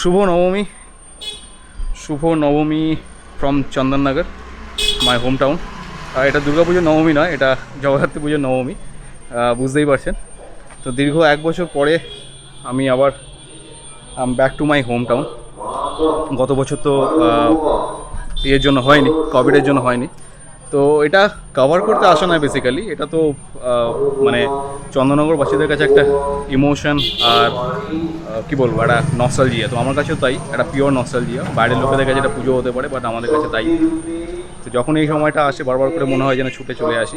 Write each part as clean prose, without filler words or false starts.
শুভ নবমী, শুভ নবমী from Chandannagar, my home town. এটা দুর্গাপুজোর নবমী নয়, এটা জগদ্ধাত্রী পুজোর নবমী, বুঝতেই পারছেন। তো দীর্ঘ 1 বছর পরে আমি আবার back to my home town. গত বছর তো এর জন্য হয়নি, কোভিডের জন্য হয়নি। তো এটা কভার করতে আসা নয় বেসিক্যালি, এটা তো মানে চন্দননগরবাসীদের কাছে একটা ইমোশন আর কী বলবো, একটা নস্টালজিয়া। তো আমার কাছেও তাই, একটা পিওর নস্টালজিয়া। বাইরের লোকেদের কাছে এটা পুজো হতে পারে, বাট আমাদের কাছে তাই। তো যখন এই সময়টা আসে বারবার করে মনে হয় যেন ছুটে চলে আসি।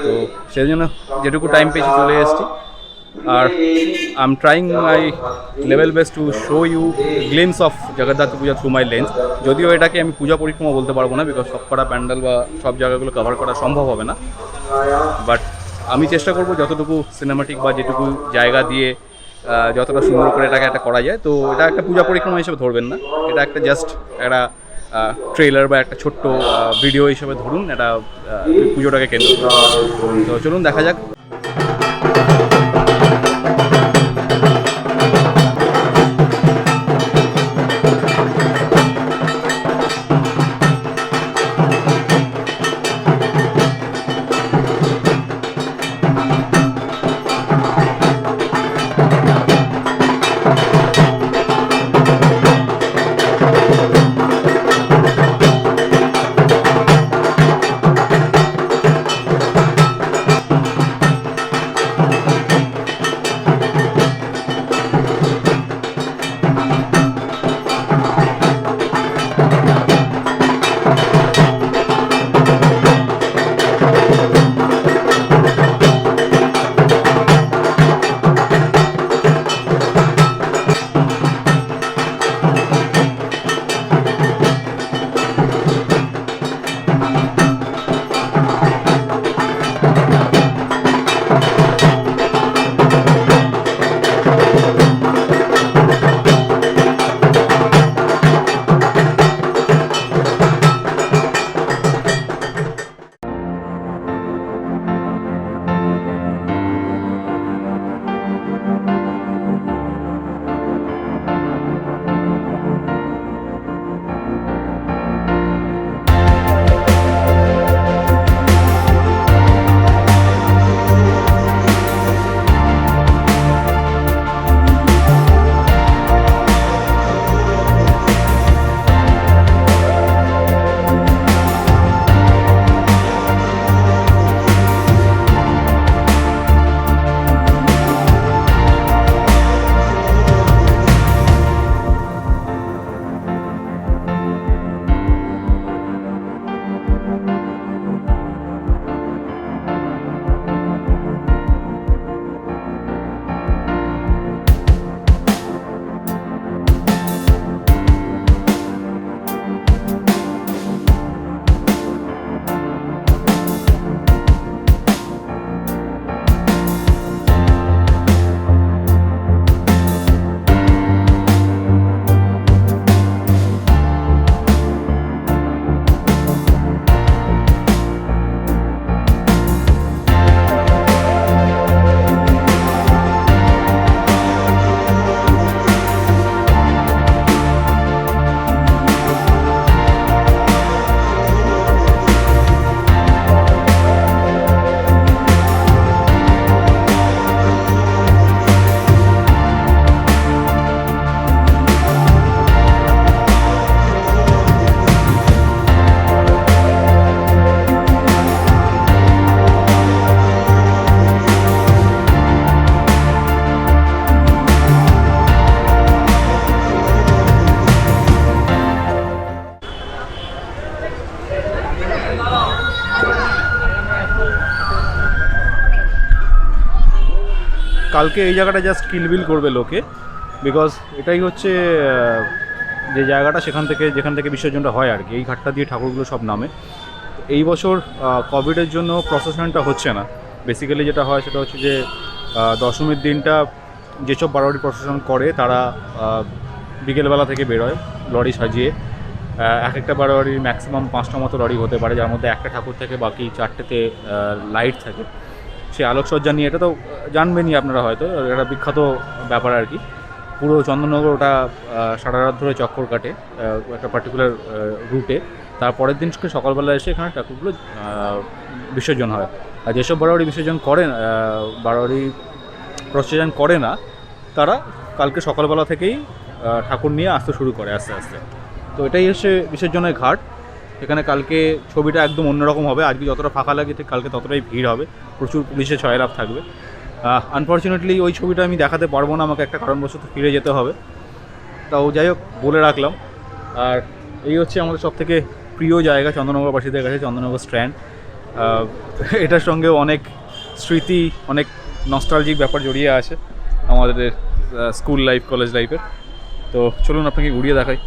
তো সেই জন্য যেটুকু টাইম পেয়েছি চলে এসেছি। আর I am trying my level best to show you glimpse of Jagaddhatri Puja through my lens. যদিও এটাকে আমি পূজা পরিক্রমা বলতে পারবো না, বিকজ সব কটা প্যান্ডেল বা সব জায়গাগুলো কভার করা সম্ভব হবে না। বাট আমি চেষ্টা করবো যতটুকু সিনেমাটিক বা যেটুকু জায়গা দিয়ে যতটা সুন্দর করে এটাকে একটা করা যায়। তো এটা একটা পূজা পরিক্রমা হিসেবে ধরবেন না, এটা একটা জাস্ট একটা ট্রেলার বা একটা ছোট্ট ভিডিও হিসেবে ধরুন, এটা পুজোটাকে কেন্দ্র করে। তো চলুন দেখা যাক। কালকে এই জায়গাটা জাস্ট কিলবিল করবে লোকে, বিকজ এটাই হচ্ছে যে জায়গাটা যেখান থেকে বিসর্জনটা হয় আর কি। এই ঘাটটা দিয়ে ঠাকুরগুলো সব নামে। এই বছর কোভিডের জন্য প্রসেশনটা হচ্ছে না। বেসিক্যালি যেটা হয় সেটা হচ্ছে যে দশমীর দিনটা যেসব বারোয়ারি প্রসেশন করে তারা বিকেলবেলা থেকে বেরোয় লরি সাজিয়ে। এক একটা বারোয়ারির ম্যাক্সিমাম 5টা মতো লরি হতে পারে, যার মধ্যে একটা ঠাকুর থেকে বাকি 4টেতে লাইট থাকে। সে আলোকসজ্জা নিয়ে, এটা তো জানবেনই আপনারা, হয়তো এটা বিখ্যাত ব্যাপার আর কি। পুরো চন্দননগর ওটা সারা রাত ধরে চক্কর কাটে একটা পার্টিকুলার রুটে। তারপরের দিন সকালবেলা এসে এখানে ঠাকুরগুলো বিসর্জন হয়। আর যেসব বারোয়ারি বিসর্জন করে বারোয়ারি প্রসেশন করে না, তারা কালকে সকালবেলা থেকেই ঠাকুর নিয়ে আসতে শুরু করে আস্তে আস্তে। তো এটাই হচ্ছে বিসর্জনের ঘাট। এখানে কালকে ছবিটা একদম অন্যরকম হবে। আজকে যতটা ফাঁকা লাগে ঠিক কালকে ততটাই ভিড় হবে, প্রচুর পুলিশের ছয়লাভ থাকবে। আনফর্চুনেটলি ওই ছবিটা আমি দেখাতে পারবো না, আমাকে একটা কারণবশত ফিরে যেতে হবে। তাও যাই হোক, বলে রাখলাম। আর এই হচ্ছে আমাদের সবথেকে প্রিয় জায়গা চন্দননগরবাসীদের কাছে, চন্দননগর স্ট্র্যান্ড। এটার সঙ্গেও অনেক স্মৃতি, অনেক নস্টালজিক ব্যাপার জড়িয়ে আছে আমাদের স্কুল লাইফ, কলেজ লাইফের। তো চলুন আপনাকে ঘুরিয়ে দেখাই।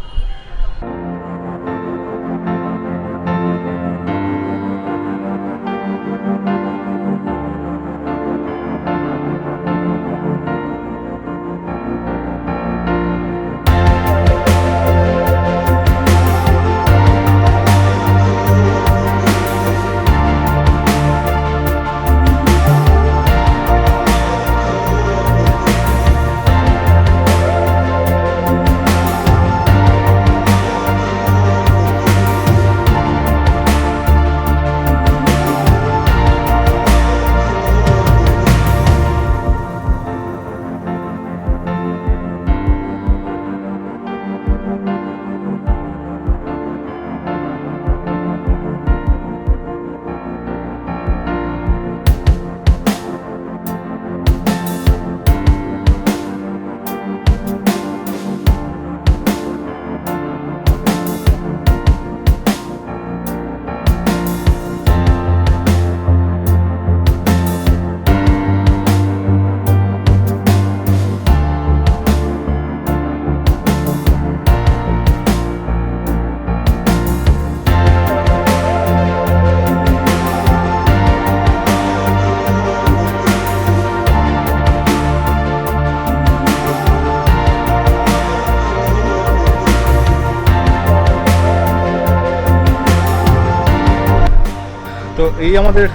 তো এই আমাদের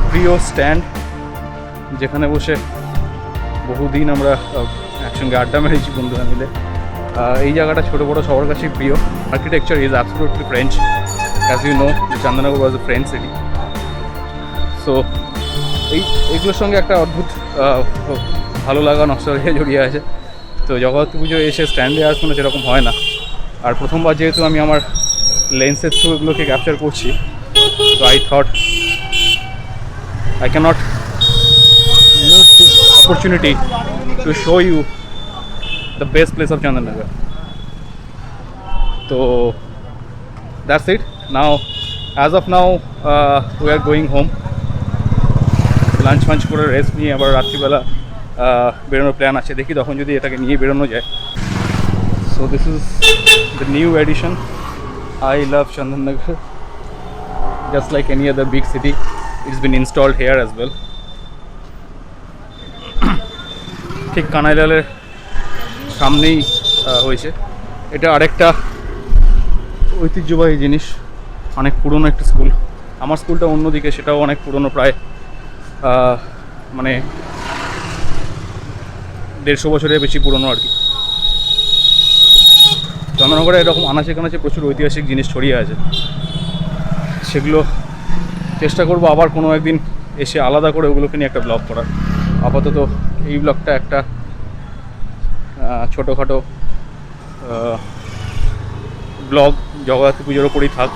প্রিয় স্ট্যান্ড, যেখানে বসে বহুদিন আমরা একসঙ্গে আড্ডা মেরেছি বন্ধুরা মিলে। এই জায়গাটা ছোটো বড়ো সবার কাছেই প্রিয়। Architecture is absolutely French, as you know Chandannagar was a French city. So এইগুলোর সঙ্গে একটা অদ্ভুত ভালো লাগা, নস্টালজিয়া জড়িয়ে আছে। তো জগদ্ধাত্রী পুজো এসে স্ট্যান্ডে আসলে সেরকম হয় না। আর প্রথমবার যেহেতু আমি আমার লেন্সের থ্রু এগুলোকে ক্যাপচার করছি, so I thought I cannot miss this opportunity to show you the best place of Chandanagar. So that's it. Now, as of now, we are going home. Lunch করে রেস্ট নিয়ে আবার রাত্রিবেলা বেরোনোর plan আছে। দেখি তখন যদি এটাকে নিয়ে বেরোনো যায়। So this is the new addition. I love Chandanagar. Just like any other big city, it's been installed here as well. ঠিক কানাইলালের সামনেই হয়েছে। এটা আরেকটা ঐতিহ্যবাহী জিনিস, অনেক পুরনো একটা স্কুল। আমার স্কুলটা অন্যদিকে, সেটাও অনেক পুরনো, প্রায় মানে 150 বছরের বেশি পুরনো আর কি। চন্দননগরে এরকম আনাচে কানাচে প্রচুর ঐতিহাসিক জিনিস ছড়িয়ে আছে। সেগুলো চেষ্টা করবো আবার কোনো একদিন এসে আলাদা করে ওগুলোকে নিয়ে একটা ব্লগ করার। আপাতত এই ব্লগটা একটা ছোটোখাটো ব্লগ জগদ্ধাত্রী পুজোর ওপরেই থাক।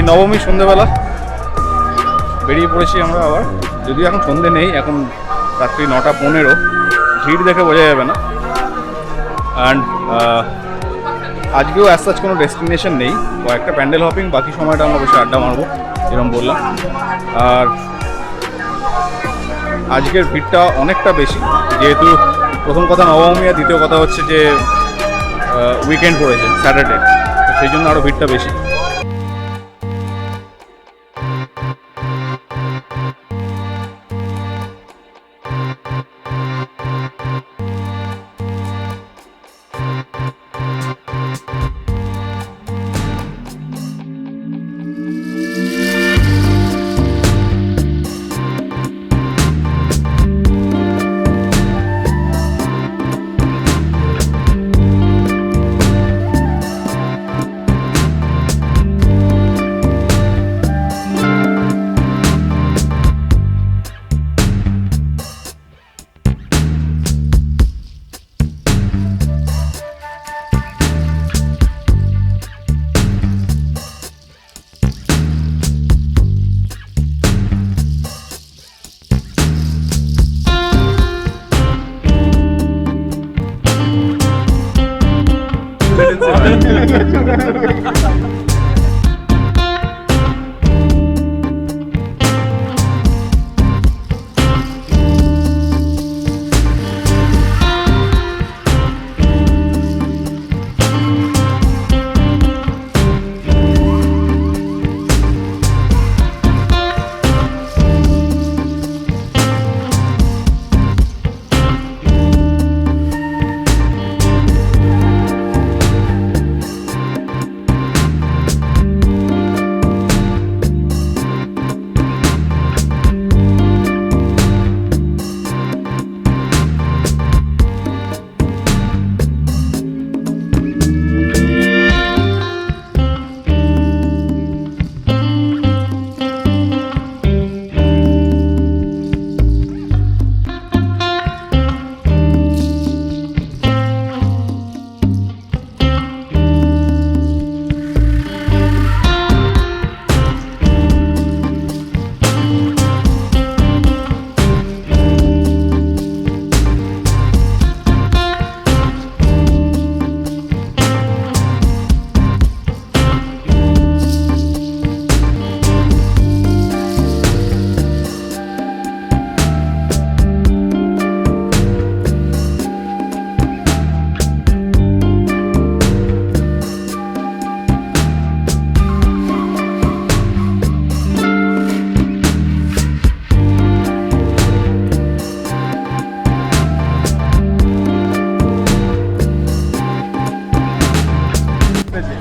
নবমী সন্ধ্যেবেলা বেরিয়ে পড়েছি আমরা আবার, যদিও এখন সন্ধ্যে নেই, এখন রাত্রি 9:15, ভিড় দেখে বোঝা যাবে না। অ্যান্ড আজকেও অ্যাজ সাচ কোনো ডেস্টিনেশন নেই, কয়েকটা প্যান্ডেল হপিং, বাকি সময়টা আমরা বসে আড্ডা মারবো যেরকম বললাম। আর আজকের ভিড়টা অনেকটা বেশি, যেহেতু প্রথম কথা নবমী, আর দ্বিতীয় কথা হচ্ছে যে উইকেন্ড পড়েছে স্যাটারডে, তো সেই জন্য আরও ভিড়টা বেশি।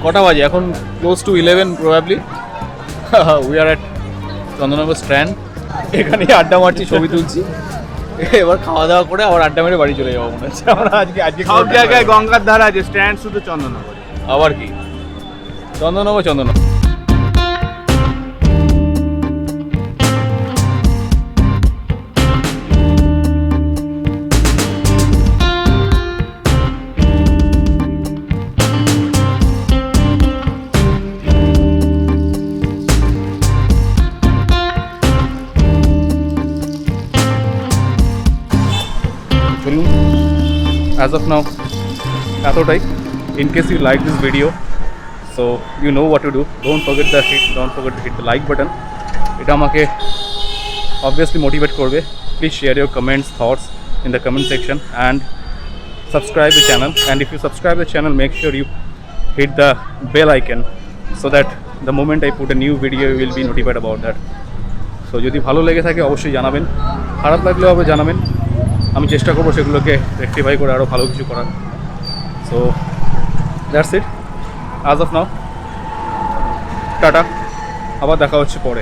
কটা বাজে এখন? Close two 11 probably. We are at Chandannagar strand, এখানেই আড্ডা মারছি, ছবি তুলছি, এবার খাওয়া দাওয়া করে আবার আড্ডা মেরে বাড়ি চলে যাবো মনে হচ্ছে। আমরা আজকে সব জায়গায় গঙ্গার ধারা আছে, স্ট্যান্ড শুধু চন্দননগর। আবার কি Chandannagar Chandannagar. As of now, এতটাই। In case you like this video, so you know what to do. Don't forget to hit the like button. এটা আমাকে obviously motivate করবে. Please share your comments, thoughts in the comment section and subscribe the channel. And if you subscribe the channel, make sure you hit the bell icon so that the moment I put a new video, you will be notified about that. So যদি ভালো লেগে থাকে অবশ্যই জানাবেন, খারাপ লাগলেও আবার জানাবেন, আমি চেষ্টা করবো সেগুলোকে রেক্টিফাই করে আরও ভালো কিছু করার। So that's it as of now, tata, আবার দেখা হচ্ছে পরে।